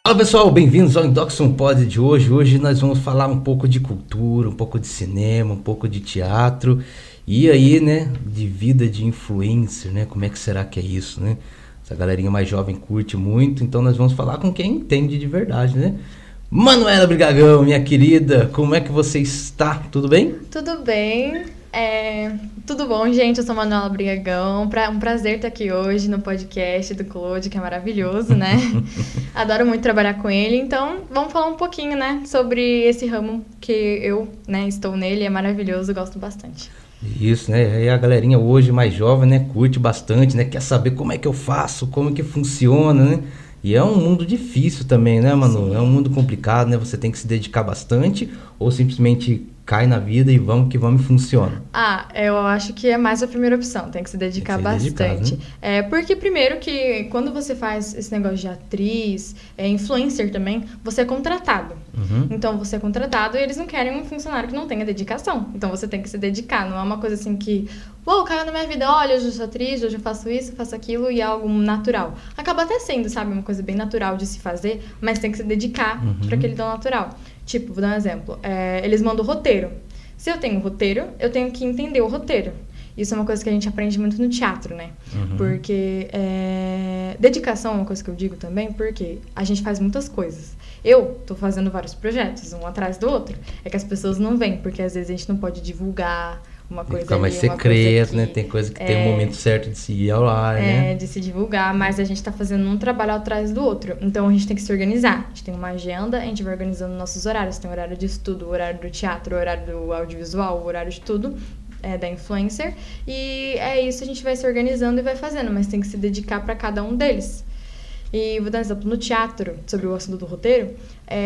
Fala pessoal, bem-vindos ao Indoxon Pod de hoje. Hoje nós vamos falar um pouco de cultura, um pouco de cinema, um pouco de teatro e aí, né, de vida de influencer, né? Como é que será que é isso, né? Essa galerinha mais jovem curte muito, então nós vamos falar com quem entende de verdade, né? Manuela Brigagão, minha querida, como é que você está? Tudo bem? Tudo bem. Tudo bom, gente? Eu sou Manuela Brigagão. Um prazer estar aqui hoje no podcast do Claude, que é maravilhoso, né? Adoro muito trabalhar com ele. Então, vamos falar um pouquinho, né, sobre esse ramo que eu, né, estou nele. É maravilhoso, gosto bastante. Isso, né? E a galerinha hoje mais jovem, né, curte bastante, né? Quer saber como é que eu faço, como que funciona, né? E é um mundo difícil também, né, Manu? Sim. É um mundo complicado, né? Você tem que se dedicar bastante ou simplesmente cai na vida e vamos que vamos e funciona? Eu acho que é mais a primeira opção, tem que se dedicar bastante. Né? Porque primeiro que quando você faz esse negócio de atriz, influencer também, você é contratado. Uhum. Então você é contratado e eles não querem um funcionário que não tenha dedicação. Então você tem que se dedicar, não é uma coisa assim que, caiu na minha vida, olha, hoje eu sou atriz, hoje eu faço isso, faço aquilo e é algo natural. Acaba até sendo, sabe, uma coisa bem natural de se fazer, mas tem que se dedicar para aquele tão natural. Tipo, vou dar um exemplo. Eles mandam o roteiro. Se eu tenho o roteiro, eu tenho que entender o roteiro. Isso é uma coisa que a gente aprende muito no teatro, né? Uhum. Porque dedicação é uma coisa que eu digo também, porque a gente faz muitas coisas. Eu tô fazendo vários projetos, um atrás do outro. É que as pessoas não veem, porque às vezes a gente não pode divulgar uma coisa fica mais secreto, né? Tem coisa que tem um momento certo de se ir ao ar, né? De se divulgar, mas a gente tá fazendo um trabalho atrás do outro. Então a gente tem que se organizar. A gente tem uma agenda, a gente vai organizando nossos horários. Tem o horário de estudo, o horário do teatro, o horário do audiovisual, o horário de tudo. Da influencer. E é isso, a gente vai se organizando e vai fazendo, mas tem que se dedicar para cada um deles. E vou dar um exemplo, no teatro, sobre o assunto do roteiro,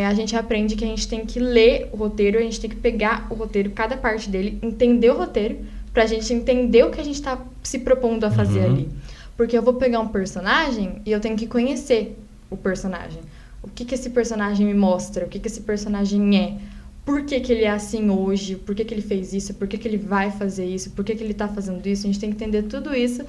a gente aprende que a gente tem que ler o roteiro, a gente tem que pegar o roteiro, cada parte dele, entender o roteiro, pra gente entender o que a gente tá se propondo a fazer ali. Porque eu vou pegar um personagem e eu tenho que conhecer o personagem. O que esse personagem me mostra, o que esse personagem é. Por que ele é assim hoje, por que ele fez isso, por que ele vai fazer isso, por que ele tá fazendo isso. A gente tem que entender tudo isso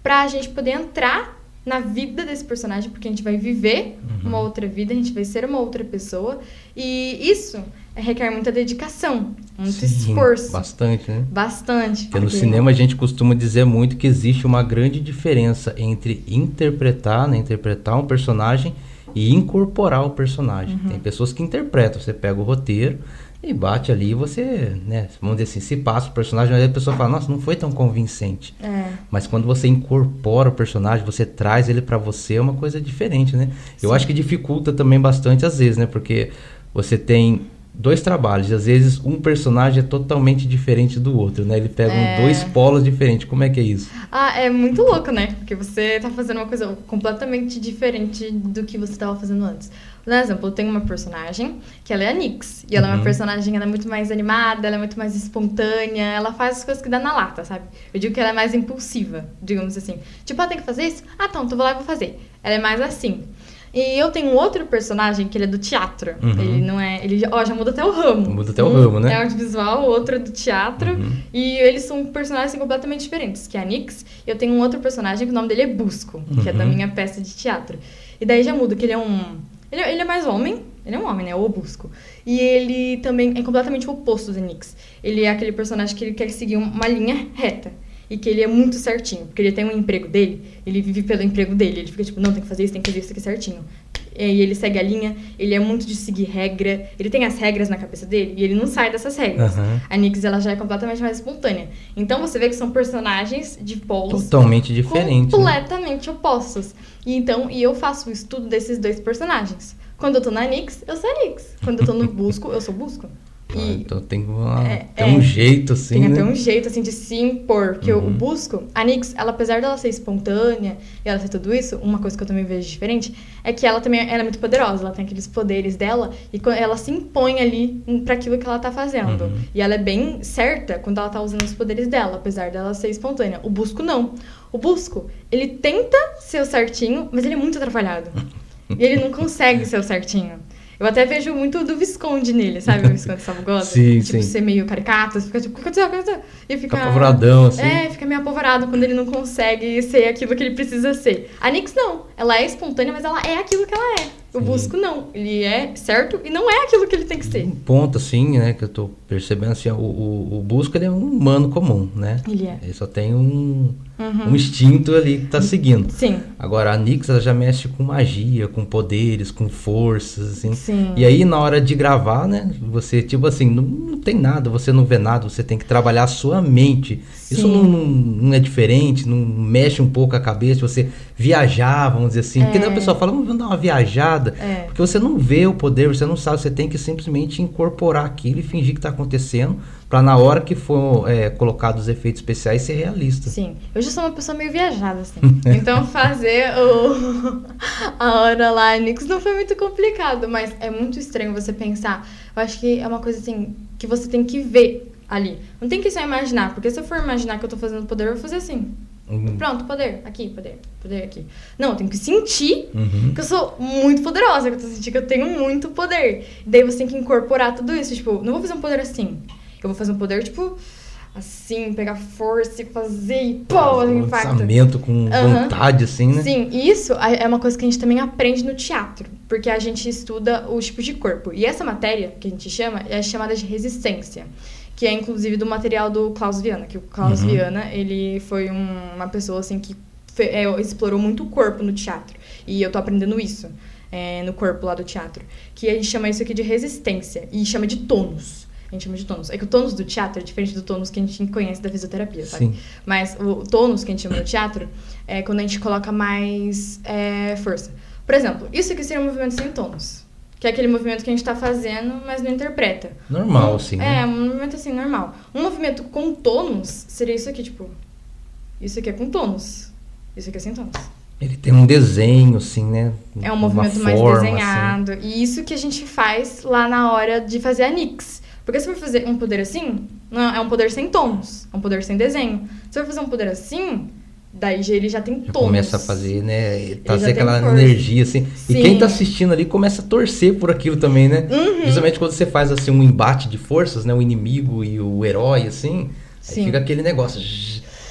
pra gente poder entrar na vida desse personagem, porque a gente vai viver uma outra vida, a gente vai ser uma outra pessoa. E isso requer muita dedicação, muito esforço. Bastante, né? Bastante. Porque no cinema a gente costuma dizer muito que existe uma grande diferença entre interpretar um personagem e incorporar o personagem. Tem pessoas que interpretam, você pega o roteiro e bate ali, você, né, vamos dizer assim, se passa o personagem, aí a pessoa fala, nossa, não foi tão convincente. Mas quando você incorpora o personagem, você traz ele pra você, é uma coisa diferente, né? Sim. Eu acho que dificulta também bastante às vezes, né? Porque você tem dois trabalhos, e às vezes um personagem é totalmente diferente do outro, né? Ele pega dois polos diferentes, como é que é isso? É muito louco, né? Porque você tá fazendo uma coisa completamente diferente do que você tava fazendo antes. Por exemplo, eu tenho uma personagem, que ela é a Nix, e ela é uma personagem, ela é muito mais animada, ela é muito mais espontânea, ela faz as coisas que dá na lata, sabe? Eu digo que ela é mais impulsiva, digamos assim. Tipo, tem que fazer isso? Então eu vou lá e vou fazer. Ela é mais assim. E eu tenho um outro personagem que ele é do teatro. Ele não é... Ele já muda até o ramo. Muda até o ramo, né? É audiovisual, o outro é do teatro. E eles são personagens completamente diferentes, que é a Nix. E eu tenho um outro personagem que o nome dele é Busco, que é da minha peça de teatro. E daí já muda, que ele é um... Ele é mais homem. Ele é um homem, né? O Busco. E ele também é completamente o oposto do Nix. Ele é aquele personagem que ele quer seguir uma linha reta. E que ele é muito certinho, porque ele tem um emprego dele, ele vive pelo emprego dele, ele fica tipo, não, tem que fazer isso aqui certinho. E ele segue a linha, ele é muito de seguir regra, ele tem as regras na cabeça dele e ele não sai dessas regras. A Nix, ela já é completamente mais espontânea. Então você vê que são personagens de polos totalmente diferentes, completamente opostos. E eu faço o estudo desses dois personagens. Quando eu tô na Nix, eu sou a Nix. Quando eu tô no Busco, eu sou o Busco. Então tem um jeito assim, tem até um jeito assim de se impor, porque o Busco, a Nix, ela, apesar dela ser espontânea e ela ser tudo isso, uma coisa que eu também vejo diferente é que ela também é muito poderosa, ela tem aqueles poderes dela e ela se impõe ali para aquilo que ela tá fazendo. E ela é bem certa quando ela tá usando os poderes dela, apesar dela ser espontânea. O Busco não. O Busco, ele tenta ser o certinho, mas ele é muito atrapalhado. E ele não consegue ser o certinho. Eu até vejo muito do Visconde nele, sabe? O Visconde Sabugosa. Sim, tipo, ser meio caricato, fica tipo, o que aconteceu? E fica apavoradão, assim. Fica meio apavorado quando ele não consegue ser aquilo que ele precisa ser. A Nix não. ela é espontânea, mas ela é aquilo que ela é. O Busco não. Ele é certo e não é aquilo que ele tem que ser. Um ponto, assim, né, que eu tô percebendo, assim, o Busco, ele é um humano comum, né? Ele é. Ele só tem um instinto ali que tá seguindo. Sim. Agora, a Nix, ela já mexe com magia, com poderes, com forças, assim. Sim. E aí, na hora de gravar, né, você, tipo assim, não tem nada, você não vê nada, você tem que trabalhar a sua mente. Sim. Isso não é diferente, não mexe um pouco a cabeça, você viajar, vamos dizer assim. Porque daí a pessoa fala, vamos dar uma viajada. Porque você não vê o poder, você não sabe, você tem que simplesmente incorporar aquilo e fingir que está acontecendo, para na hora que for colocado os efeitos especiais ser realista. Sim, eu já sou uma pessoa meio viajada, assim. Então fazer a hora lá, Nix, não foi muito complicado, mas é muito estranho você pensar. Eu acho que é uma coisa assim, que você tem que ver ali. Não tem que só imaginar, porque se eu for imaginar que eu tô fazendo poder, eu vou fazer assim. Pronto, poder, aqui, poder aqui. Não, eu tenho que sentir que eu sou muito poderosa, que eu tô sentindo que eu tenho muito poder. Daí você tem que incorporar tudo isso, tipo, não vou fazer um poder assim. Eu vou fazer um poder, tipo, assim, pegar força e fazer e pô, um impacto. Lançamento com vontade, assim, né? Sim, e isso é uma coisa que a gente também aprende no teatro, porque a gente estuda os tipos de corpo. E essa matéria, que a gente chama, é chamada de resistência, que é inclusive do material do Klaus Viana, que o Klaus Viana, ele foi uma pessoa, assim, que explorou muito o corpo no teatro. E eu tô aprendendo isso no corpo lá do teatro, que a gente chama isso aqui de resistência, e chama de tônus. A gente chama de tônus. É que o tônus do teatro é diferente do tônus que a gente conhece da fisioterapia, sabe? Sim. Mas o tônus que a gente chama no teatro é quando a gente coloca mais força. Por exemplo, isso aqui seria um movimento sem tônus. Que é aquele movimento que a gente tá fazendo, mas não interpreta. Normal, assim, né? Um movimento assim, normal. Um movimento com tônus seria isso aqui, tipo... Isso aqui é com tônus. Isso aqui é sem tônus. Ele tem um desenho, assim, né? É um movimento mais desenhado. Assim. E isso que a gente faz lá na hora de fazer a Nix. Porque se for fazer um poder assim, não, é um poder sem tons, é um poder sem desenho. Se for fazer um poder assim, daí ele já tem tons. Começa a fazer, né? Trazer aquela energia, assim. Sim. E quem tá assistindo ali começa a torcer por aquilo também, né? Principalmente quando você faz, assim, um embate de forças, né? O inimigo e o herói, assim. Aí fica aquele negócio.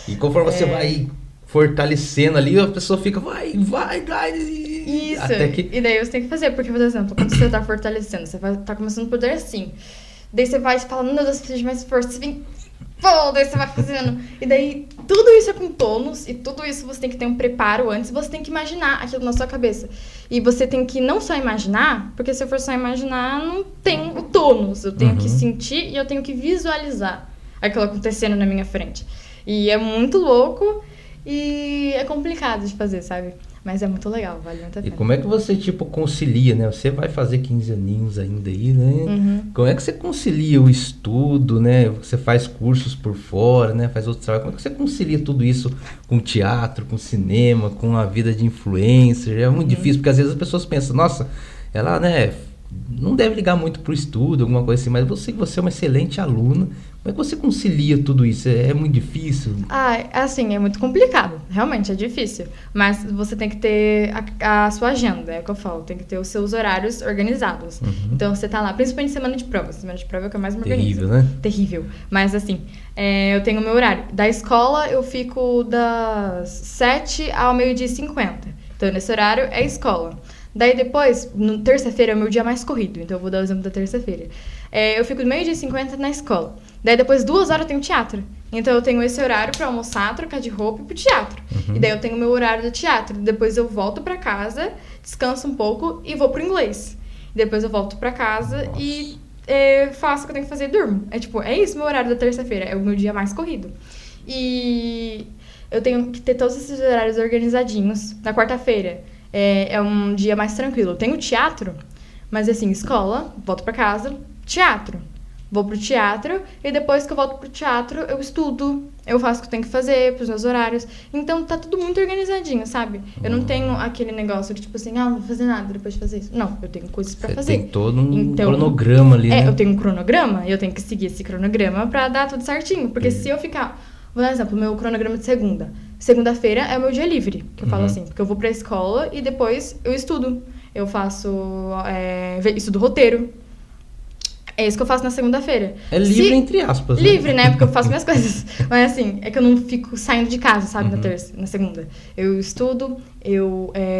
E conforme você vai fortalecendo ali, a pessoa fica, vai. Isso. Até que... E daí você tem que fazer, porque, por exemplo, quando você tá fortalecendo, você tá começando o poder assim. Daí você vai falando, meu Deus, preciso de mais força. Você vem, pô, daí você vai fazendo. E daí tudo isso é com tônus. E tudo isso você tem que ter um preparo antes. Você tem que imaginar aquilo na sua cabeça. E você tem que não só imaginar, porque se eu for só imaginar, não tem o tônus. Eu tenho que sentir e eu tenho que visualizar aquilo acontecendo na minha frente. E é muito louco e é complicado de fazer, sabe? Mas é muito legal, vale muito a pena. E como é que você, tipo, concilia, né? Você vai fazer 15 aninhos ainda aí, né? Como é que você concilia o estudo, né? Você faz cursos por fora, né? Faz outros trabalhos. Como é que você concilia tudo isso com teatro, com cinema, com a vida de influencer? É muito difícil, porque às vezes as pessoas pensam, nossa, ela, né, não deve ligar muito pro estudo, alguma coisa assim, mas você é uma excelente aluna. Como é que você concilia tudo isso? É muito difícil? Assim, é muito complicado. Realmente, é difícil. Mas você tem que ter a sua agenda, é o que eu falo. Tem que ter os seus horários organizados. Então, você tá lá, principalmente semana de prova. Semana de prova é o que eu mais me organizo. Terrível, né? Terrível. Mas, assim, eu tenho o meu horário. Da escola, eu fico das 7 ao meio-dia e 50. Então, nesse horário, é escola. Daí, depois, terça-feira é o meu dia mais corrido. Então, eu vou dar o exemplo da terça-feira. Eu fico do meio-dia e 50 na escola. Daí, depois, 2 horas, eu tenho teatro. Então, eu tenho esse horário pra almoçar, trocar de roupa e ir pro teatro. E daí, eu tenho o meu horário do teatro. Depois, eu volto pra casa, descanso um pouco e vou pro inglês. Depois, eu volto pra casa e faço o que eu tenho que fazer e durmo. É isso meu horário da terça-feira. É o meu dia mais corrido. E eu tenho que ter todos esses horários organizadinhos. Na quarta-feira, é um dia mais tranquilo. Eu tenho teatro, mas assim, escola, volto pra casa, teatro. Vou pro teatro e depois que eu volto pro teatro, eu estudo, eu faço o que eu tenho que fazer pros meus horários. Então, tá tudo muito organizadinho, sabe? Eu não tenho aquele negócio de tipo assim, não vou fazer nada depois de fazer isso. Não, eu tenho coisas pra fazer. Tem todo um cronograma ali, né? Eu tenho um cronograma e eu tenho que seguir esse cronograma pra dar tudo certinho. Porque se eu ficar... Vou dar um exemplo, meu cronograma de segunda. Segunda-feira é o meu dia livre, que eu falo assim. Porque eu vou pra escola e depois eu estudo. Eu faço... estudo roteiro. É isso que eu faço na segunda-feira. É livre, entre aspas. Livre, né? Porque eu faço minhas coisas. Mas assim, é que eu não fico saindo de casa, sabe? Na terça, na segunda. Eu estudo,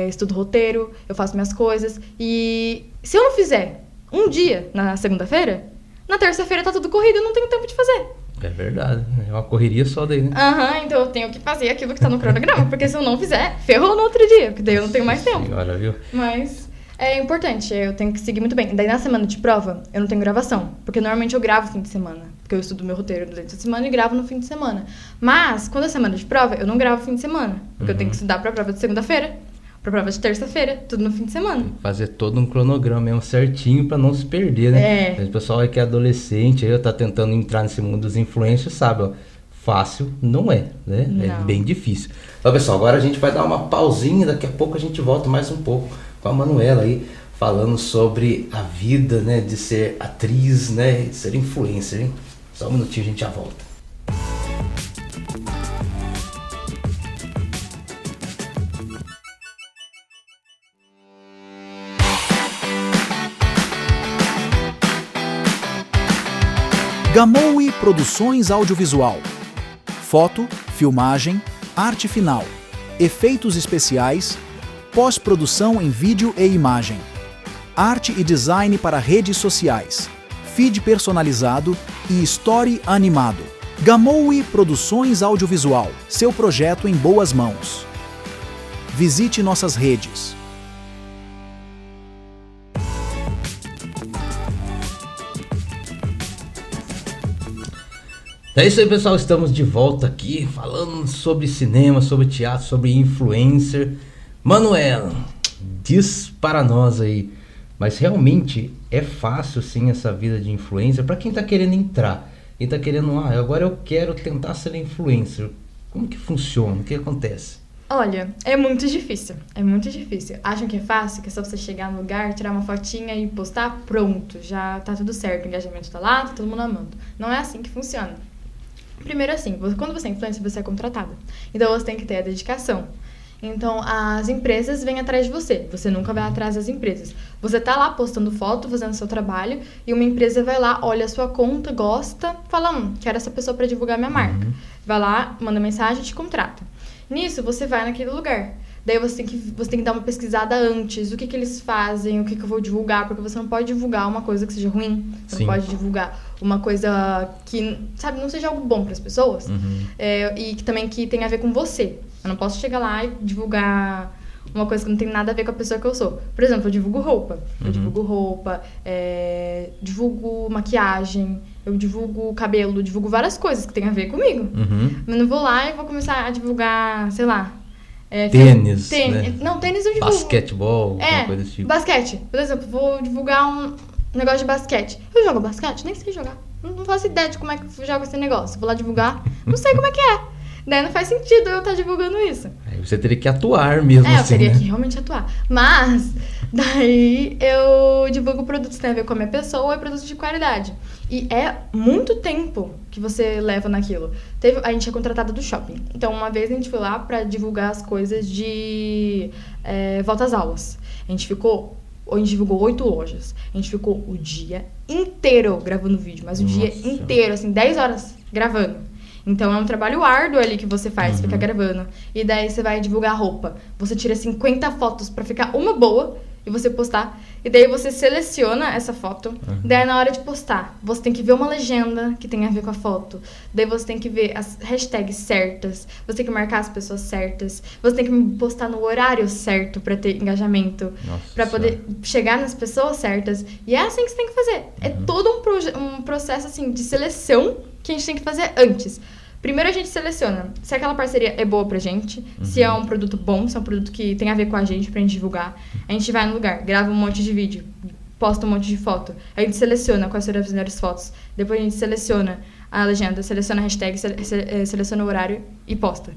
estudo roteiro, eu faço minhas coisas. E se eu não fizer um dia na segunda-feira, na terça-feira tá tudo corrido, eu não tenho tempo de fazer. É verdade. É uma correria só daí, né? Então eu tenho que fazer aquilo que tá no cronograma. Porque se eu não fizer, ferrou no outro dia. Porque daí eu não tenho mais tempo. Senhora, viu? Mas é importante, eu tenho que seguir muito bem. Daí na semana de prova, eu não tenho gravação. Porque normalmente eu gravo no fim de semana. Porque eu estudo meu roteiro durante a semana e gravo no fim de semana. Mas, quando é semana de prova, eu não gravo no fim de semana. Porque eu tenho que estudar pra prova de segunda-feira, pra prova de terça-feira, tudo no fim de semana. Fazer todo um cronograma mesmo certinho pra não se perder, né? O pessoal aí que é adolescente, aí tá tentando entrar nesse mundo dos influencers, sabe, ó. Fácil não é, né? Não. É bem difícil. Então, pessoal, agora a gente vai dar uma pausinha, daqui a pouco a gente volta mais um pouco com a Manuela aí, falando sobre a vida, né, de ser atriz, né, de ser influencer, hein? Só um minutinho, a gente já volta. Gamowi Produções Audiovisual. Foto, filmagem, arte final, efeitos especiais, pós-produção em vídeo e imagem, arte e design para redes sociais, feed personalizado e story animado. Gamowi Produções Audiovisual, seu projeto em boas mãos. Visite nossas redes. É isso aí, pessoal, estamos de volta aqui falando sobre cinema, sobre teatro, sobre influencer. Manuela, diz para nós aí, mas realmente é fácil sim essa vida de influencer para quem tá querendo entrar? Quem tá querendo, agora eu quero tentar ser influencer. Como que funciona? O que acontece? Olha, é muito difícil, é muito difícil. Acham que é fácil, que é só você chegar no lugar, tirar uma fotinha e postar, pronto, já tá tudo certo, o engajamento tá lá, tá todo mundo amando. Não é assim que funciona. Primeiro assim, quando você é influencer, você é contratada. Então você tem que ter a dedicação. Então as empresas vêm atrás de você. Você nunca vai atrás das empresas. Você tá lá postando foto, fazendo seu trabalho, e uma empresa vai lá, olha a sua conta, gosta, fala, quero essa pessoa para divulgar minha marca. Vai lá, manda mensagem e te contrata. Nisso, você vai naquele lugar. Daí você tem que dar uma pesquisada antes, o que eles fazem, o que eu vou divulgar, porque você não pode divulgar uma coisa que seja ruim, você não pode divulgar uma coisa que, sabe, não seja algo bom para as pessoas, e que também que tenha a ver com você. Eu não posso chegar lá e divulgar uma coisa que não tem nada a ver com a pessoa que eu sou. Por exemplo, eu divulgo roupa, divulgo maquiagem, eu divulgo cabelo, divulgo várias coisas que tem a ver comigo. Mas não vou lá e vou começar a divulgar, sei lá, tênis, né? Não, tênis eu divulgo. Basquetebol, alguma coisa desse tipo. Basquete. Por exemplo, vou divulgar um negócio de basquete. Eu jogo basquete? Nem sei jogar. Não faço ideia de como é que eu jogo esse negócio. Vou lá divulgar, não sei como é que é. Daí não faz sentido eu estar divulgando isso. Aí você teria que atuar mesmo assim, eu teria que realmente atuar. Mas, daí eu divulgo produtos que têm a ver com a minha pessoa e produtos de qualidade. E é muito tempo que você leva naquilo. A gente é contratada do shopping. Então, uma vez a gente foi lá pra divulgar as coisas de volta às aulas. A gente divulgou 8 lojas. A gente ficou o dia inteiro gravando vídeo. Mas o dia inteiro, assim, 10 horas gravando. Então, é um trabalho árduo ali que você faz, fica gravando. E daí você vai divulgar roupa. Você tira 50 fotos pra ficar uma boa e você postar. E daí você seleciona essa foto. Daí na hora de postar, você tem que ver uma legenda que tem a ver com a foto. Daí você tem que ver as hashtags certas. Você tem que marcar as pessoas certas. Você tem que postar no horário certo pra ter engajamento. Pra poder chegar nas pessoas certas. E é assim que você tem que fazer. É todo um processo assim de seleção que a gente tem que fazer antes. Primeiro a gente seleciona se aquela parceria é boa pra gente, se é um produto bom, se é um produto que tem a ver com a gente pra gente divulgar. A gente vai no lugar, grava um monte de vídeo, posta um monte de foto. A gente seleciona quais serão as melhores fotos. Depois a gente seleciona a legenda, seleciona a hashtag, seleciona o horário e posta.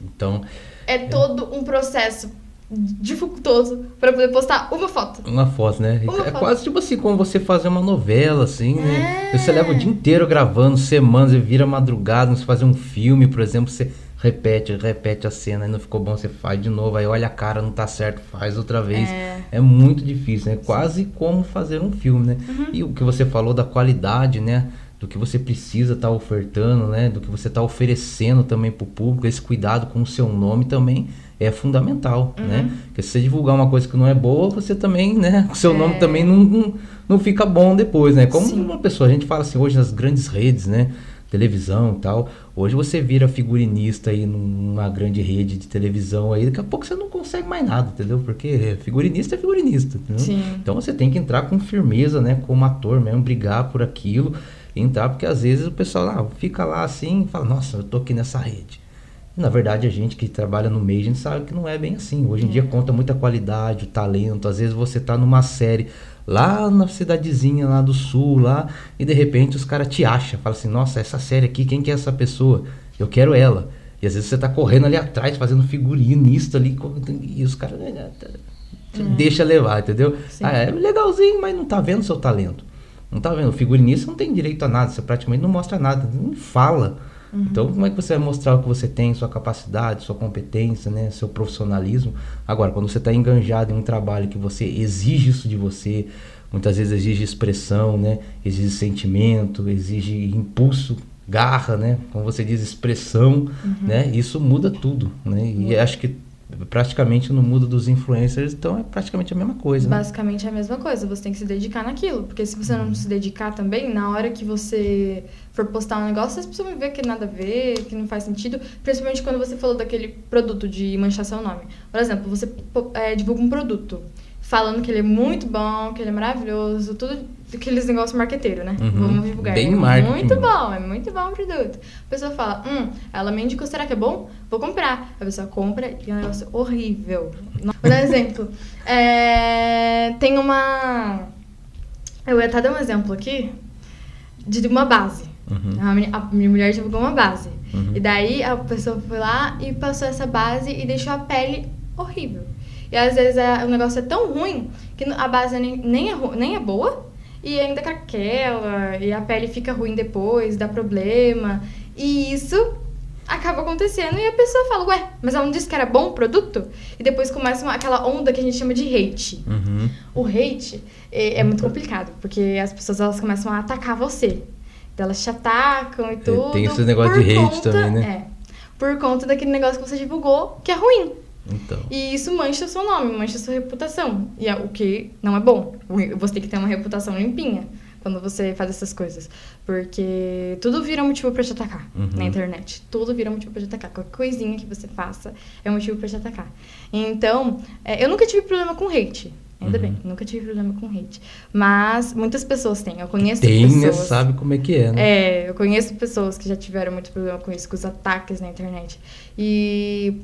Então... É todo um processo dificultoso pra poder postar uma foto. Uma foto, né? Quase tipo assim, como você fazer uma novela, assim, né? Você leva o dia inteiro gravando, semanas, e vira madrugada, você fazer um filme, por exemplo, você repete a cena, aí não ficou bom, você faz de novo, aí olha a cara, não tá certo, faz outra vez. É muito difícil, né? Quase como fazer um filme, né? E o que você falou da qualidade, né? Do que você precisa estar ofertando, né? Do que você está oferecendo também para o público, esse cuidado com o seu nome também é fundamental, né? Porque se você divulgar uma coisa que não é boa, você também, né? O seu nome também não fica bom depois, né? Como uma pessoa, a gente fala assim, hoje nas grandes redes, né? Televisão e tal, hoje você vira figurinista aí numa grande rede de televisão aí, daqui a pouco você não consegue mais nada, entendeu? Porque figurinista é figurinista, entendeu? Sim. Então você tem que entrar com firmeza, né? Como ator mesmo, brigar por aquilo, entrar, porque às vezes o pessoal fica lá assim e fala, nossa, eu tô aqui nessa rede. E, na verdade, a gente que trabalha no meio, a gente sabe que não é bem assim. Hoje em dia conta muita qualidade, o talento. Às vezes você tá numa série lá na cidadezinha lá do sul, lá, e de repente os caras te acham, fala assim, nossa, essa série aqui, quem que é essa pessoa? Eu quero ela. E às vezes você tá correndo ali atrás, fazendo figurinista ali, e os caras deixa levar, entendeu? É legalzinho, mas não tá vendo seu talento. Não tá vendo? O figurinista não tem direito a nada, você praticamente não mostra nada, não fala. Então, como é que você vai mostrar o que você tem, sua capacidade, sua competência, né, seu profissionalismo? Agora, quando você está enganjado em um trabalho que você exige isso de você, muitas vezes exige expressão, né, exige sentimento, exige impulso, garra, né, como você diz, expressão, né, isso muda tudo, né, e acho que praticamente no mundo dos influencers, então é praticamente a mesma coisa, né? Basicamente é a mesma coisa, você tem que se dedicar naquilo, porque se você não se dedicar também, na hora que você for postar um negócio, as pessoas vão ver que nada a ver, que não faz sentido, principalmente quando você falou daquele produto de manchar seu nome. Por exemplo, você divulga um produto, falando que ele é muito bom, que ele é maravilhoso, tudo aqueles negócios marqueteiros, né? Vamos divulgar. Bem é marketing. É muito bom o produto. A pessoa fala, ela me indicou, será que é bom? Vou comprar. A pessoa compra e é um negócio horrível. Vou dar um exemplo. Tem uma... Eu ia até dar um exemplo aqui de uma base. A minha mulher divulgou uma base. E daí a pessoa foi lá e passou essa base e deixou a pele horrível. E às vezes o negócio é tão ruim que a base nem é boa e ainda craquela e a pele fica ruim depois, dá problema. E isso acaba acontecendo e a pessoa fala, ué, mas ela não disse que era bom o produto? E depois começa aquela onda que a gente chama de hate. O hate é muito complicado, porque as pessoas elas começam a atacar você. Então, elas te atacam e tudo. Tem esse negócio de hate também, né? Por conta daquele negócio que você divulgou, que é ruim. Então. E isso mancha o seu nome, mancha a sua reputação. E o que não é bom. Você tem que ter uma reputação limpinha quando você faz essas coisas. Porque tudo vira motivo pra te atacar na internet. Tudo vira motivo pra te atacar. Qualquer coisinha que você faça é motivo pra te atacar. Então, eu nunca tive problema com hate. Ainda bem, nunca tive problema com hate. Mas muitas pessoas têm. Eu conheço pessoas... Né? Sabe como é que é, né? Eu conheço pessoas que já tiveram muito problema com isso, com os ataques na internet. E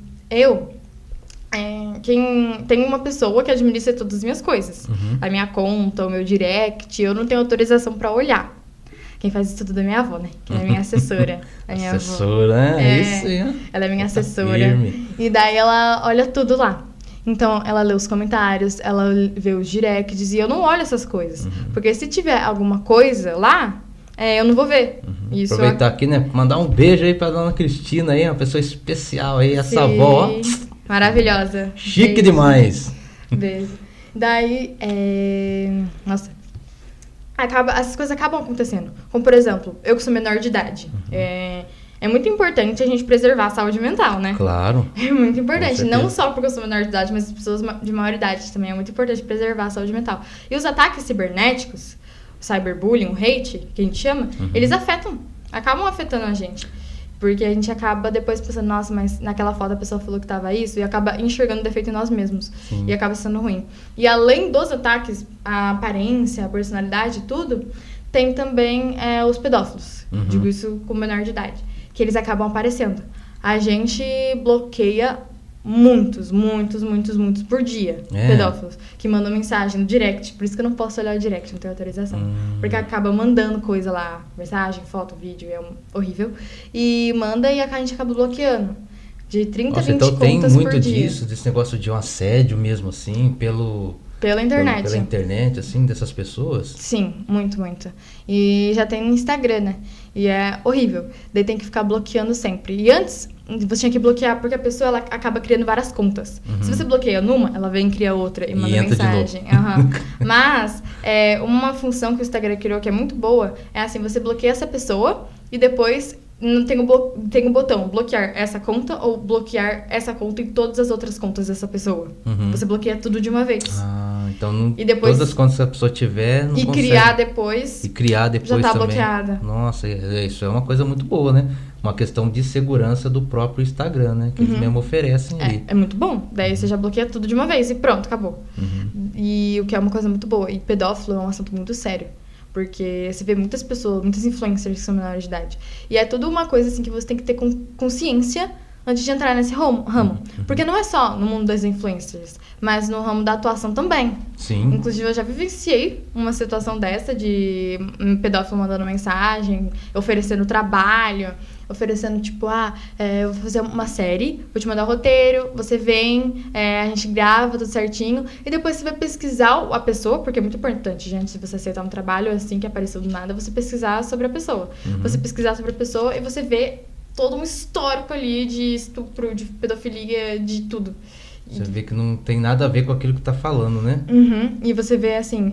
tem uma pessoa que administra todas as minhas coisas. A minha conta, o meu direct, eu não tenho autorização pra olhar. Quem faz isso tudo é minha avó, né? Que é a minha assessora. A minha assessora, avó. Isso aí. Ela é minha assessora. E daí ela olha tudo lá. Então, ela lê os comentários, ela vê os directs, e eu não olho essas coisas. Porque se tiver alguma coisa lá, eu não vou ver. Isso aproveitar aqui, né? Mandar um beijo aí pra dona Cristina aí, uma pessoa especial aí, essa avó. Maravilhosa. Chique beijo. Demais. Beijo. Daí, nossa. Essas coisas acabam acontecendo. Como, por exemplo, eu que sou menor de idade. É muito importante a gente preservar a saúde mental, né? Claro. É muito importante. Não só porque eu sou menor de idade, mas as pessoas de maior idade também. É muito importante preservar a saúde mental. E os ataques cibernéticos, o cyberbullying, o hate, que a gente chama, eles acabam afetando a gente. Porque a gente acaba depois pensando, nossa, mas naquela foto a pessoa falou que tava isso, e acaba enxergando defeito em nós mesmos. Sim. E acaba sendo ruim. E além dos ataques, a aparência, a personalidade, tudo, tem também os pedófilos. Digo isso com menor de idade. Que eles acabam aparecendo. A gente bloqueia muitos por dia, pedófilos, que mandam mensagem no direct. Por isso que eu não posso olhar o direct, não tenho autorização. Porque acaba mandando coisa lá, mensagem, foto, vídeo, é horrível. E manda e a gente acaba bloqueando. De 30 a 20 então contas por dia. Então tem muito disso, desse negócio de um assédio mesmo, assim, pela internet. Pela internet, assim, dessas pessoas? Sim, muito. E já tem no Instagram, né? E é horrível. Daí tem que ficar bloqueando sempre. E antes, você tinha que bloquear, porque a pessoa ela acaba criando várias contas. Se você bloqueia numa, ela vem, cria outra e manda mensagem. Mas, uma função que o Instagram criou que é muito boa, é assim, você bloqueia essa pessoa e depois tem um botão, bloquear essa conta ou bloquear essa conta e todas as outras contas dessa pessoa. Você bloqueia tudo de uma vez. Então e depois, todas as contas que a pessoa tiver, não consegue. Criar depois. E criar depois já tá também. bloqueada. Nossa, isso é uma coisa muito boa, né? Uma questão de segurança do próprio Instagram, né? Que eles mesmo oferecem ali. É muito bom. Daí você já bloqueia tudo de uma vez e pronto, acabou. E o que é uma coisa muito boa. E pedófilo é um assunto muito sério. Porque você vê muitas pessoas, muitas influencers que são menores de idade. E é tudo uma coisa assim que você tem que ter consciência antes de entrar nesse ramo. Porque não é só no mundo das influencers, mas no ramo da atuação também. Sim. Inclusive, eu já vivenciei uma situação dessa de um pedófilo mandando mensagem, oferecendo trabalho, oferecendo, tipo, eu vou fazer uma série, vou te mandar o roteiro, você vem, a gente grava tudo certinho, e depois você vai pesquisar a pessoa, porque é muito importante, gente, se você aceitar um trabalho assim que apareceu do nada, você pesquisar sobre a pessoa. Você pesquisar sobre a pessoa e você vê todo um histórico ali de estupro, de pedofilia, de tudo. Você vê que não tem nada a ver com aquilo que tá falando, né? E você vê, assim,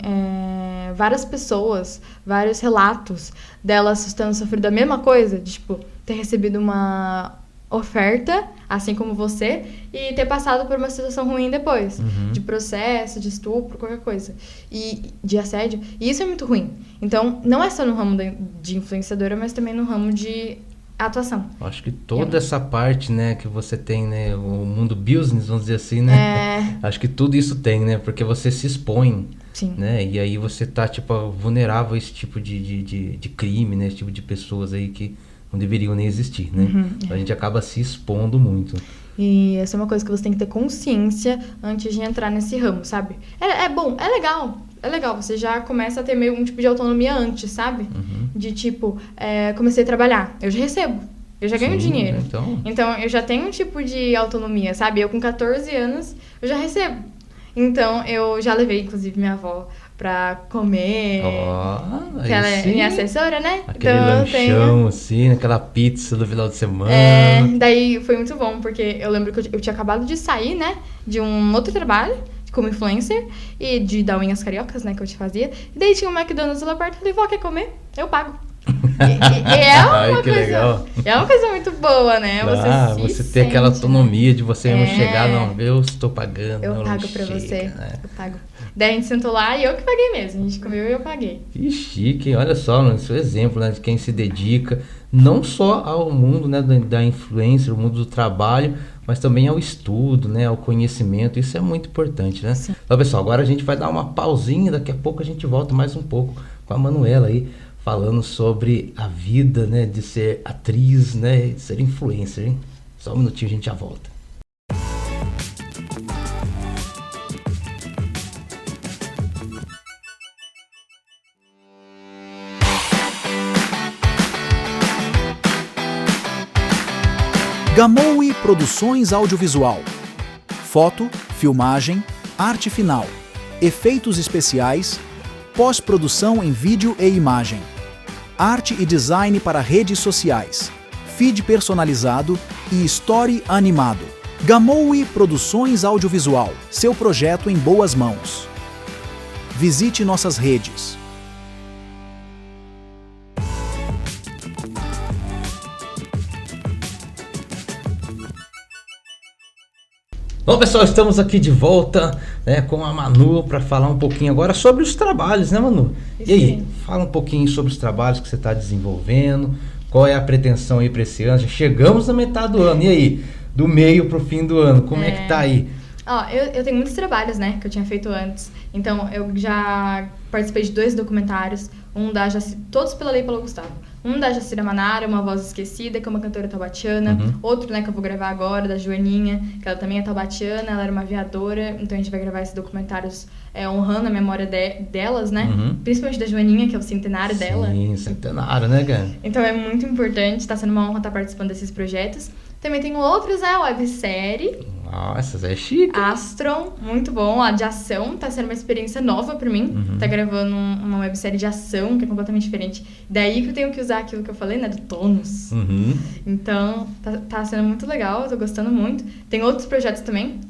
várias pessoas, vários relatos delas tendo sofrido a mesma coisa, de, tipo, ter recebido uma oferta, assim como você, e ter passado por uma situação ruim depois, de processo, de estupro, qualquer coisa, e de assédio. E isso é muito ruim. Então, não é só no ramo de influenciadora, mas também no ramo de atuação. Acho que toda essa parte, né, que você tem, né, o mundo business, vamos dizer assim, né? Acho que tudo isso tem, né? Porque você se expõe, Sim. né? E aí você tá, tipo, vulnerável a esse tipo de crime, né? Esse tipo de pessoas aí que não deveriam nem existir, né? A gente acaba se expondo muito. E essa é uma coisa que você tem que ter consciência antes de entrar nesse ramo, sabe? É bom, é legal. É legal, você já começa a ter meio um tipo de autonomia antes, sabe? De tipo, comecei a trabalhar, eu já recebo, eu já ganho dinheiro. Então eu já tenho um tipo de autonomia, sabe? Eu com 14 anos, eu já recebo. Então eu já levei, inclusive, minha avó pra comer. Que ela é minha assessora, né? Aquele então, lanchão, assim, aquela pizza do final de semana. Daí foi muito bom, porque eu lembro que eu tinha acabado de sair, né? De um outro trabalho como influencer e de dar unhas cariocas, né, que eu te fazia. E daí tinha um McDonald's lá perto, eu falei, vó, quer comer? Eu pago. É uma coisa muito boa, né? Você ter aquela autonomia de você mesmo chegar, não, eu estou pagando. Eu pago pra você, né? Eu pago. Daí a gente sentou lá e eu que paguei mesmo. A gente comeu e eu paguei. Que chique, olha só, esse é o exemplo, né, de quem se dedica não só ao mundo, né, da influência, o mundo do trabalho, mas também ao estudo, né, ao conhecimento. Isso é muito importante, né? Sim. Então, pessoal, agora a gente vai dar uma pausinha, daqui a pouco a gente volta mais um pouco com a Manuela aí, falando sobre a vida, né, de ser atriz, né, de ser influencer, hein? Só um minutinho, a gente já volta. Gamowi Produções Audiovisual. Foto, filmagem, arte final, efeitos especiais, pós-produção em vídeo e imagem, arte e design para redes sociais, feed personalizado e story animado. Gamowi Produções Audiovisual, seu projeto em boas mãos. Visite nossas redes. Bom, pessoal, estamos aqui de volta, né, com a Manu para falar um pouquinho agora sobre os trabalhos, né, Manu? E aí, fala um pouquinho sobre os trabalhos que você está desenvolvendo, qual é a pretensão aí para esse ano? Já chegamos na metade do ano, e aí? Do meio para o fim do ano, como é que tá aí? Eu tenho muitos trabalhos, né, que eu tinha feito antes. Então, eu já participei de 2 documentários, todos pela Lei Paulo Gustavo. Um da Jacira Manara, Uma Voz Esquecida, que é uma cantora taubatiana. Outro, né, que eu vou gravar agora, da Joaninha, que ela também é taubatiana, ela era uma aviadora. Então a gente vai gravar esses documentários honrando a memória delas, né? Principalmente da Joaninha, que é o centenário dela. Sim, centenário, né, cara? Então é muito importante, tá sendo uma honra estar participando desses projetos. Também tem outros, websérie. Nossa, é chique. Astron, muito bom. A de ação tá sendo uma experiência nova pra mim. Tá gravando uma websérie de ação que é completamente diferente. Daí que eu tenho que usar aquilo que eu falei, né? Do tônus. Então, tá sendo muito legal. Eu tô gostando muito. Tem outros projetos também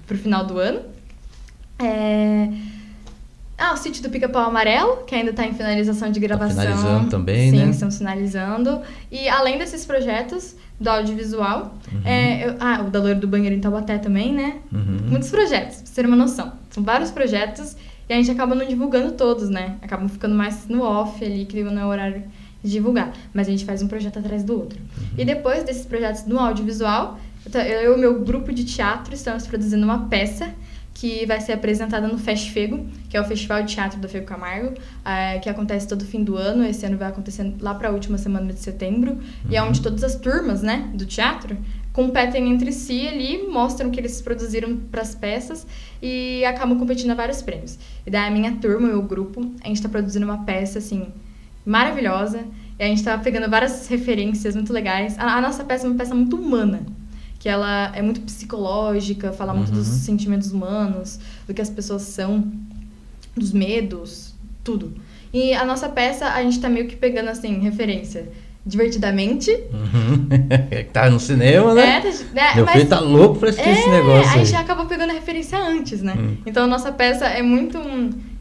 pro final do ano. O Sítio do Pica-Pau Amarelo, que ainda tá em finalização de gravação. Tá finalizando também, sim, né? Sim, estamos finalizando. E além desses projetos do audiovisual, o da Loira do Banheiro em Taubaté também, né? Muitos projetos, pra você ter uma noção. São vários projetos e a gente acaba não divulgando todos, né? Acabam ficando mais no off ali, que não é horário de divulgar. Mas a gente faz um projeto atrás do outro. E depois desses projetos no audiovisual, eu e o meu grupo de teatro estamos produzindo uma peça que vai ser apresentada no Festfego, que é o Festival de Teatro da Fego Camargo, que acontece todo fim do ano. Esse ano vai acontecer lá para a última semana de setembro, e é onde todas as turmas, né, do teatro competem entre si ali, mostram o que eles produziram para as peças e acabam competindo a vários prêmios. E daí a minha turma, o meu grupo, a gente está produzindo uma peça, assim, maravilhosa, e a gente está pegando várias referências muito legais. A nossa peça é uma peça muito humana, que ela é muito psicológica, fala muito dos sentimentos humanos, do que as pessoas são, dos medos, tudo. E a nossa peça, a gente tá meio que pegando, assim, referência Divertidamente. Tá no cinema, né? Meu filho tá louco pra assistir esse negócio aí. A gente acabou pegando a referência antes, né? Então a nossa peça é muito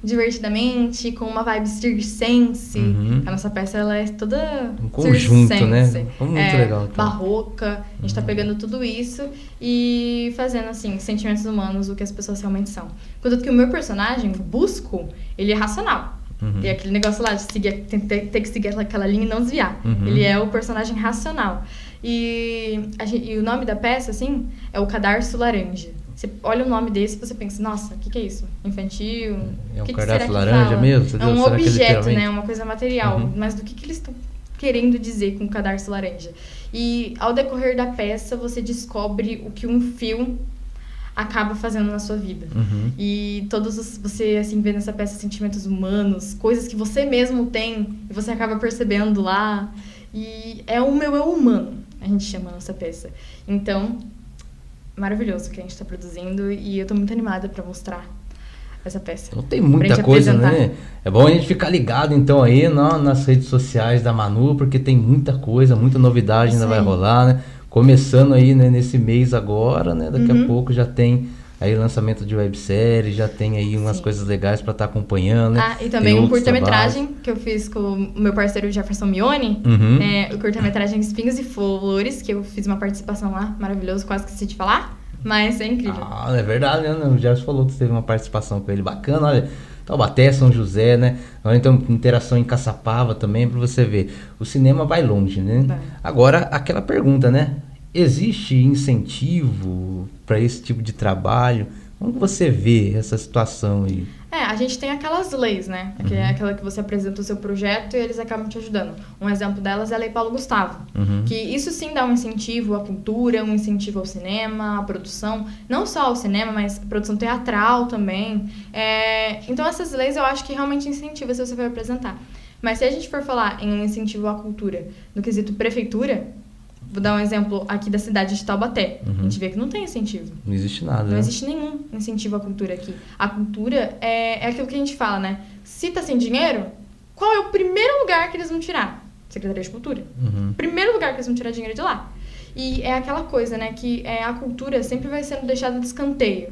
Divertidamente, com uma vibe circense. A nossa peça, ela é toda um conjunto, circense, né? Muito legal. Então. Barroca. A gente tá pegando tudo isso e fazendo, assim, sentimentos humanos, o que as pessoas realmente são. Contanto que o meu personagem, o Busco, ele é racional. E aquele negócio lá de seguir, ter que seguir aquela linha e não desviar. Ele é o personagem racional. E o nome da peça, assim, é o Cadarço Laranja. Você olha o nome desse e você pensa, nossa, o que é isso? Infantil? É um que cadarço será que laranja fala? mesmo? É um objeto, né? Uma coisa material. Mas do que eles estão querendo dizer com o cadarço laranja? E ao decorrer da peça, você descobre o que um fio acaba fazendo na sua vida. E você, assim, vê nessa peça sentimentos humanos, coisas que você mesmo tem e você acaba percebendo lá. E é o meu eu humano, a gente chama a nossa peça. Então, maravilhoso o que a gente tá produzindo e eu tô muito animada pra mostrar essa peça. Então tem muita coisa, apresentar. Né? É bom a gente ficar ligado, então, aí nas redes sociais da Manu, porque tem muita coisa, muita novidade ainda vai rolar, né? Começando aí, né, nesse mês agora, né? Daqui a pouco já tem aí lançamento de websérie, já tem aí umas coisas legais para estar acompanhando, né? E também um curta-metragem que eu fiz com o meu parceiro Jefferson Mione, o curta-metragem Espinhos e Flores, que eu fiz uma participação lá, maravilhoso, quase esqueci de falar, mas é incrível. É verdade, né? O Jefferson falou que teve uma participação com ele bacana, olha, Taubaté, São José, né? Agora então interação em Caçapava também, para você ver. O cinema vai longe, né? Vai. Agora, aquela pergunta, né? Existe incentivo para esse tipo de trabalho? Como você vê essa situação aí? A gente tem aquelas leis, né? Que é aquela que você apresenta o seu projeto e eles acabam te ajudando. Um exemplo delas é a Lei Paulo Gustavo. Que isso sim dá um incentivo à cultura, um incentivo ao cinema, à produção. Não só ao cinema, mas produção teatral também. Então essas leis eu acho que realmente incentivam se você for apresentar. Mas se a gente for falar em um incentivo à cultura no quesito prefeitura, vou dar um exemplo aqui da cidade de Taubaté. A gente vê que não tem incentivo. Não existe nada. Não existe nenhum incentivo à cultura aqui. A cultura é aquilo que a gente fala, né? Se tá sem dinheiro, qual é o primeiro lugar que eles vão tirar? Secretaria de Cultura. Primeiro lugar que eles vão tirar dinheiro de lá. E é aquela coisa, né? Que a cultura sempre vai sendo deixada de escanteio.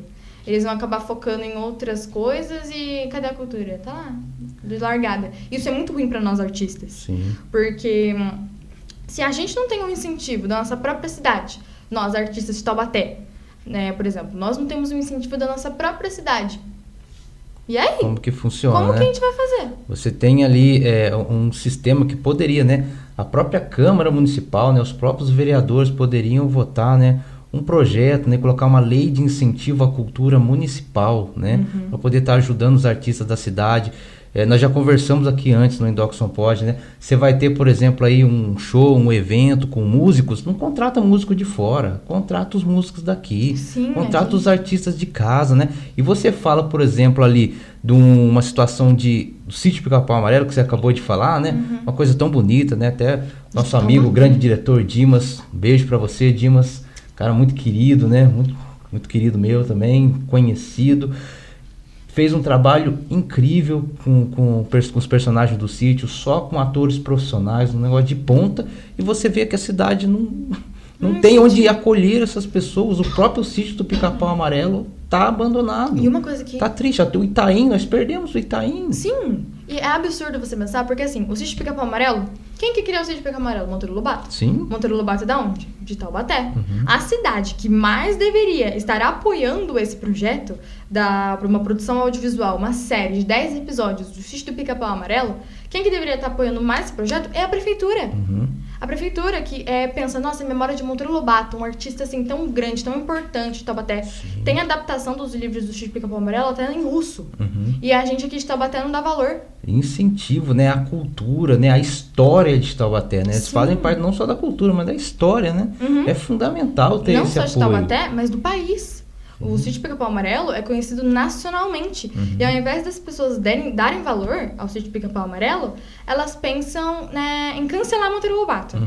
Eles vão acabar focando em outras coisas e cadê a cultura? Tá lá, de largada. Isso é muito ruim para nós artistas. Sim. Porque se a gente não tem um incentivo da nossa própria cidade, nós, artistas de Taubaté, né, por exemplo, nós não temos um incentivo da nossa própria cidade. E aí? Como que funciona, Como que a gente vai fazer? Você tem ali um sistema que poderia, né? A própria Câmara Municipal, né? Os próprios vereadores poderiam votar, né? Um projeto, né? Colocar uma lei de incentivo à cultura municipal, né? Para poder estar ajudando os artistas da cidade. Nós já conversamos aqui antes no Indoxon Pod, né? Você vai ter, por exemplo, aí um show, um evento com músicos, não contrata músico de fora, contrata os músicos daqui, contrata os artistas de casa, né? E você fala, por exemplo, ali de uma situação do Sítio Pica-Pau Amarelo, que você acabou de falar, né? Uma coisa tão bonita, né? Até Nosso amigo, o grande diretor Dimas, um beijo pra você, Dimas, cara muito querido, né? Muito querido meu também, conhecido. Fez um trabalho incrível com os personagens do sítio, só com atores profissionais, um negócio de ponta, e você vê que a cidade não tem onde acolher essas pessoas. O próprio sítio do Pica-Pau Amarelo tá abandonado. E uma coisa que... Tá triste. Até o Itaim, nós perdemos o Itaim. Sim, e é absurdo você pensar, porque assim, o sítio do Pica-Pau Amarelo, quem que criou o sítio do Pica-Pau Amarelo? Monteiro Lobato. Sim. Monteiro Lobato é da onde? De Taubaté. A cidade que mais deveria estar apoiando esse projeto para uma produção audiovisual, uma série de 10 episódios do sítio do Pica-Pau Amarelo, quem que deveria estar apoiando mais esse projeto é a prefeitura. A prefeitura que pensa, nossa, em memória de Monteiro Lobato, um artista assim tão grande, tão importante de Taubaté. Sim. Tem adaptação dos livros do sítio do Pica-Pau Amarelo até em russo. E a gente aqui de Taubaté não dá valor. Incentivo, né? A cultura, né? A história de Taubaté, né? Eles fazem parte não só da cultura, mas da história, né? É fundamental ter esse apoio. Não só de Taubaté, mas do país. O sítio Pica-Pau Amarelo é conhecido nacionalmente. E ao invés das pessoas darem valor ao sítio Pica-Pau Amarelo, elas pensam, né, em cancelar Monteiro Lobato.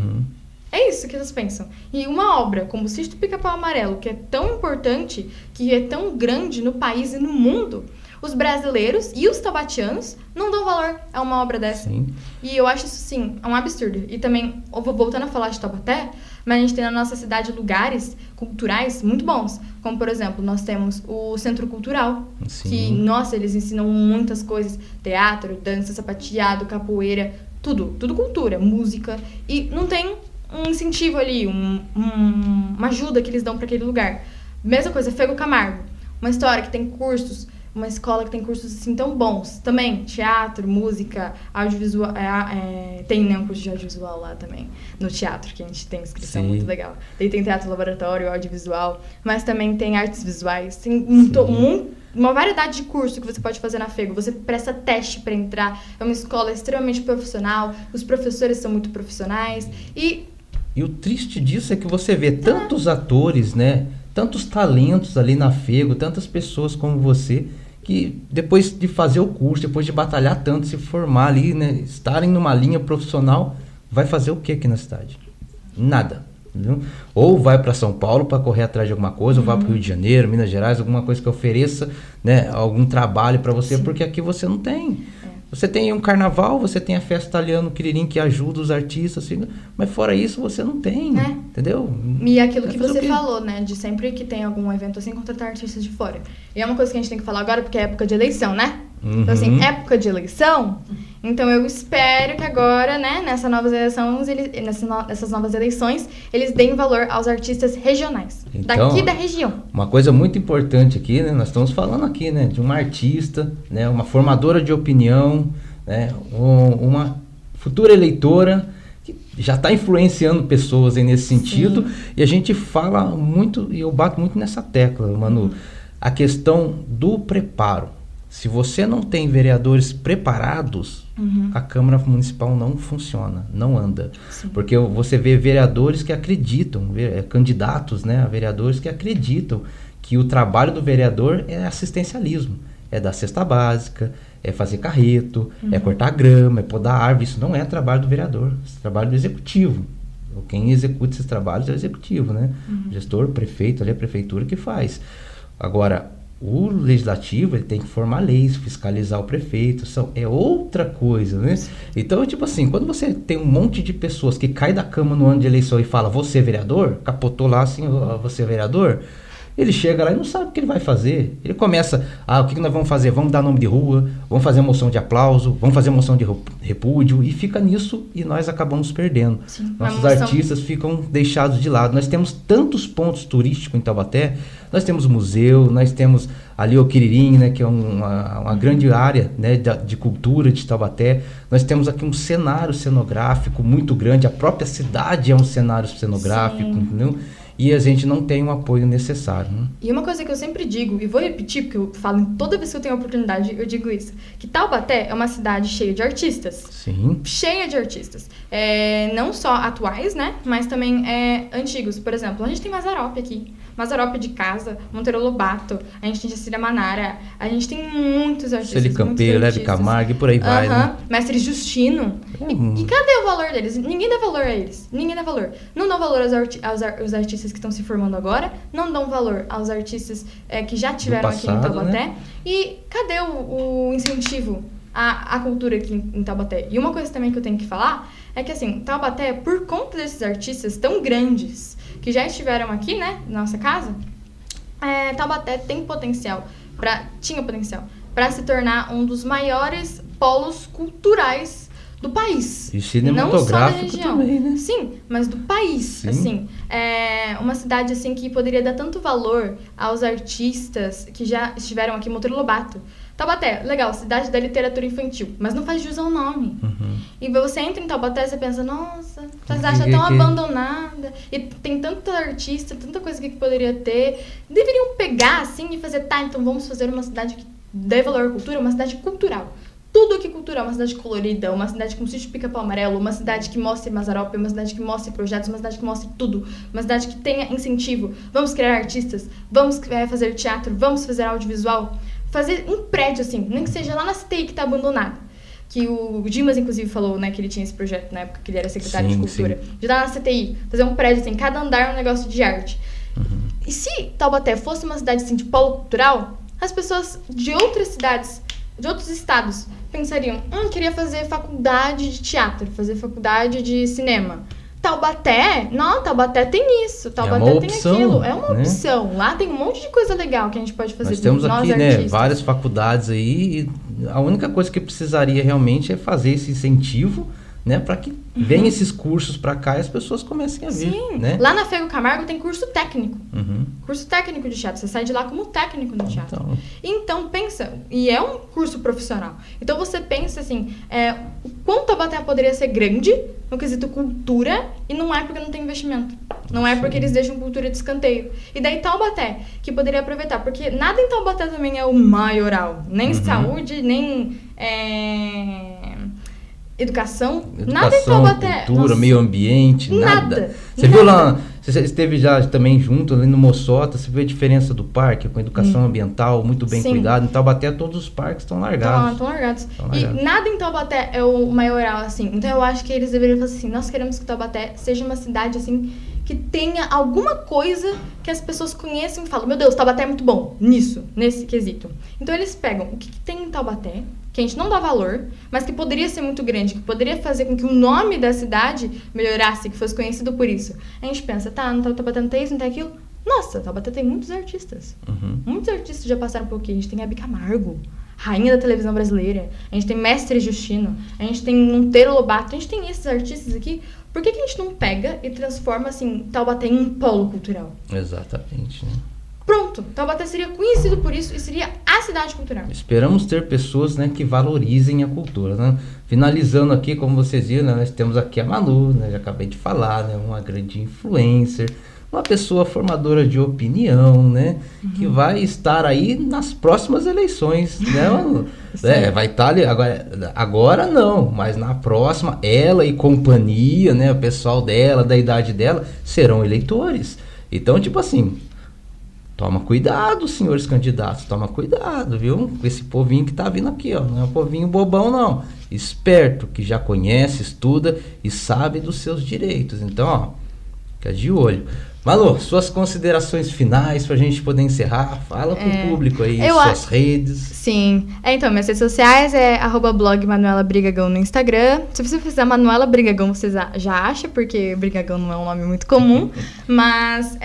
É isso que elas pensam. E uma obra como o sítio do Pica-Pau Amarelo, que é tão importante, que é tão grande no país e no mundo, os brasileiros e os taubatianos não dão valor a uma obra dessa. Sim. E eu acho isso, sim, um absurdo. E também, eu vou voltando a falar de Taubaté, mas a gente tem na nossa cidade lugares culturais muito bons. Como, por exemplo, nós temos o Centro Cultural, Sim. que, nossa, eles ensinam muitas coisas. Teatro, dança, sapateado, capoeira, tudo cultura, música. E não tem um incentivo ali, uma ajuda que eles dão para aquele lugar. Mesma coisa, Fego Camargo. Uma história que tem cursos, uma escola que tem cursos assim tão bons. Também, teatro, música, audiovisual. Tem, né, um curso de audiovisual lá também, no teatro, que a gente tem inscrição. Sim. Muito legal. Daí tem teatro laboratório, audiovisual, mas também tem artes visuais. Tem uma variedade de curso que você pode fazer na Fego. Você presta teste para entrar. É uma escola extremamente profissional. Os professores são muito profissionais. E o triste disso é que você vê tantos atores, né? Tantos talentos ali na Fego, tantas pessoas como você, que depois de fazer o curso, depois de batalhar tanto, se formar ali, né? Estarem numa linha profissional, vai fazer o que aqui na cidade? Nada. Entendeu? Ou vai para São Paulo para correr atrás de alguma coisa, ou vai para o Rio de Janeiro, Minas Gerais, alguma coisa que ofereça, né, algum trabalho para você. Sim. Porque aqui você não tem. Você tem um carnaval, você tem a festa italiana, o Quiririm, que ajuda os artistas, assim, mas fora isso você não tem, entendeu? E aquilo que você falou, né, de sempre que tem algum evento assim, contratar artistas de fora. E é uma coisa que a gente tem que falar agora, porque é época de eleição, né? Então, assim, época de eleição, então eu espero que agora, né, nessas novas eleições, eles deem valor aos artistas regionais, então, daqui da região. Uma coisa muito importante aqui, né, nós estamos falando aqui, né, de uma artista, né, uma formadora de opinião, né, uma futura eleitora que já está influenciando pessoas aí nesse sentido. Sim. E a gente fala muito, e eu bato muito nessa tecla, Manu, a questão do preparo. Se você não tem vereadores preparados, a Câmara Municipal não funciona, não anda. Sim. Porque você vê vereadores que acreditam, candidatos, né, a vereadores que acreditam que o trabalho do vereador é assistencialismo. É dar cesta básica, é fazer carreto, é cortar grama, é podar árvore. Isso não é trabalho do vereador, isso é trabalho do executivo. Quem executa esses trabalhos é o executivo, né? O gestor, o prefeito, ali a prefeitura que faz. Agora, o legislativo, ele tem que formar leis, fiscalizar o prefeito, é outra coisa, né? Então, tipo assim, quando você tem um monte de pessoas que caem da cama no ano de eleição e fala, você é vereador? Capotou lá assim, você é vereador? Ele chega lá e não sabe o que ele vai fazer. Ele começa, o que nós vamos fazer? Vamos dar nome de rua, vamos fazer moção de aplauso, vamos fazer moção de repúdio, e fica nisso e nós acabamos perdendo. Sim, nossos artistas ficam deixados de lado. Nós temos tantos pontos turísticos em Taubaté, nós temos o museu, nós temos ali o Quiririm, né, que é uma grande área, né, de cultura de Taubaté. Nós temos aqui um cenário cenográfico muito grande, a própria cidade é um cenário cenográfico, entendeu? E a gente não tem o apoio necessário. Né? E uma coisa que eu sempre digo, e vou repetir, porque eu falo toda vez que eu tenho oportunidade, eu digo isso, que Taubaté é uma cidade cheia de artistas. Sim. Cheia de artistas. Não só atuais, né, mas também antigos. Por exemplo, a gente tem Mazzaropi aqui. Mazzaropi de Casa, Monteiro Lobato, a gente tem Cecília Manara, a gente tem muitos artistas. Celi Campeiro, Leve Camargo e por aí vai, né? Mestre Justino. E cadê o valor deles? Ninguém dá valor a eles. Ninguém dá valor. Não dão valor aos artistas que estão se formando agora, não dão valor aos artistas que já tiveram aqui em Taubaté. Né? E cadê o incentivo à cultura aqui em Taubaté? E uma coisa também que eu tenho que falar é que, assim, Taubaté, por conta desses artistas tão grandes que já estiveram aqui, né, na nossa casa, Taubaté tinha potencial para se tornar um dos maiores polos culturais do país. E cinematográfico não só da região. Também, né? Sim, mas do país. Sim. Assim, uma cidade assim que poderia dar tanto valor aos artistas que já estiveram aqui, Monteiro Lobato. Taubaté, legal, cidade da literatura infantil, mas não faz jus ao nome. E você entra em Taubaté e você pensa, nossa, essa cidade é tão abandonada, e tem tanto artista, tanta coisa que poderia ter. Deveriam pegar assim e fazer, então vamos fazer uma cidade que dê valor à cultura, uma cidade cultural. Tudo aqui cultural, uma cidade colorida, uma cidade com sítio Pica-Pau Amarelo, uma cidade que mostre Mazzaropi, uma cidade que mostre projetos, uma cidade que mostre tudo, uma cidade que tenha incentivo. Vamos criar artistas, vamos fazer teatro, vamos fazer audiovisual, fazer um prédio assim, nem que seja lá na CTI que está abandonada. Que o Dimas, inclusive, falou, né, que ele tinha esse projeto na época que ele era secretário de cultura. De lá na CTI, fazer um prédio assim, cada andar um negócio de arte. E se Taubaté fosse uma cidade assim, de polo cultural, as pessoas de outras cidades, de outros estados, pensariam, queria fazer faculdade de teatro, fazer faculdade de cinema. Taubaté tem isso, Taubaté tem aquilo, é uma opção. Lá tem um monte de coisa legal que a gente pode fazer. Nós temos aqui, várias faculdades aí, e a única coisa que precisaria realmente é fazer esse incentivo, né, para que venham esses cursos para cá e as pessoas comecem a vir. Sim, né? Lá na Fego Camargo tem curso técnico. Curso técnico de teatro. Você sai de lá como técnico no teatro. Então pensa, e é um curso profissional. Então você pensa assim, o quanto a Taubaté poderia ser grande no quesito cultura, e não é porque não tem investimento. Não é porque eles deixam cultura de escanteio. E daí Taubaté, que poderia aproveitar, porque nada em Taubaté também é o maioral. Nem saúde, nem educação, nada em Taubaté. Cultura, meio ambiente, nada. Você viu lá, você esteve já também junto ali no Moçota, você viu a diferença do parque com educação ambiental, muito bem cuidado. Em Taubaté todos os parques estão largados. Estão largados. E nada em Taubaté é o maioral, assim. Então eu acho que eles deveriam fazer assim, nós queremos que Taubaté seja uma cidade, assim, que tenha alguma coisa que as pessoas conheçam e falam, meu Deus, Taubaté é muito bom nesse quesito. Então eles pegam o que tem em Taubaté, que a gente não dá valor, mas que poderia ser muito grande, que poderia fazer com que o nome da cidade melhorasse, que fosse conhecido por isso. A gente pensa, no Taubaté não tem isso, não tem aquilo. Nossa, Taubaté tem muitos artistas. Muitos artistas já passaram por aqui. A gente tem Hebe Camargo, rainha da televisão brasileira. A gente tem Mestre Justino. A gente tem Monteiro Lobato. A gente tem esses artistas aqui. Por que a gente não pega e transforma, assim, Taubaté em um polo cultural? Exatamente, né? Pronto, Taubaté seria conhecido por isso e seria a cidade cultural. Esperamos ter pessoas, né, que valorizem a cultura, né? Finalizando aqui, como vocês viram, né, nós temos aqui a Manu, né, já acabei de falar, né, uma grande influencer, uma pessoa formadora de opinião, né, que vai estar aí nas próximas eleições, né, Manu? Vai estar ali, agora não, mas na próxima, ela e companhia, né, o pessoal dela, da idade dela, serão eleitores. Então, tipo assim, toma cuidado, senhores candidatos, toma cuidado, viu? Com esse povinho que tá vindo aqui, ó. Não é um povinho bobão, não. Esperto, que já conhece, estuda e sabe dos seus direitos. Então, ó, fica de olho. Malu, suas considerações finais pra gente poder encerrar. Fala pro público aí, suas redes. Sim. Então, minhas redes sociais é @blog Manuela Brigagão no Instagram. Se você fizer Manuela Brigagão, você já acha, porque Brigagão não é um nome muito comum. Mas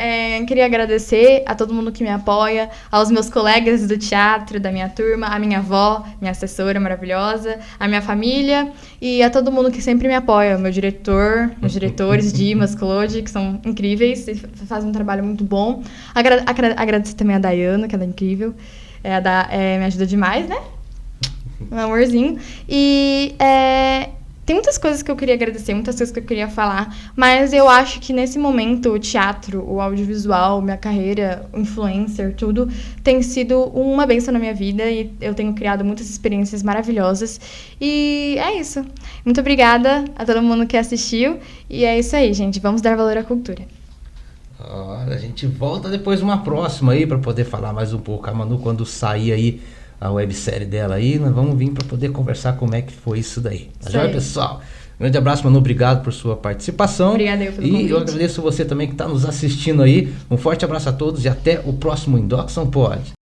queria agradecer a todo mundo que me apoia, aos meus colegas do teatro, da minha turma, a minha avó, minha assessora maravilhosa, a minha família e a todo mundo que sempre me apoia. Meu diretor, meus diretores, Dimas, Claude, que são incríveis, fazem um trabalho muito bom. Agradecer também a Dayana, que ela é incrível. Me ajuda demais, né? Um amorzinho. E tem muitas coisas que eu queria agradecer, muitas coisas que eu queria falar, mas eu acho que nesse momento o teatro, o audiovisual, minha carreira, o influencer, tudo tem sido uma bênção na minha vida e eu tenho criado muitas experiências maravilhosas. E é isso. Muito obrigada a todo mundo que assistiu e é isso aí, gente. Vamos dar valor à cultura. Olha, a gente volta depois uma próxima aí para poder falar mais um pouco. A Manu, quando sair aí a websérie dela aí, nós vamos vir para poder conversar como é que foi isso daí. Tá joia, pessoal? Grande abraço, Manu. Obrigado por sua participação. Obrigada eu pelo convite. E eu agradeço você também que está nos assistindo aí. Um forte abraço a todos e até o próximo Indoxon Pod.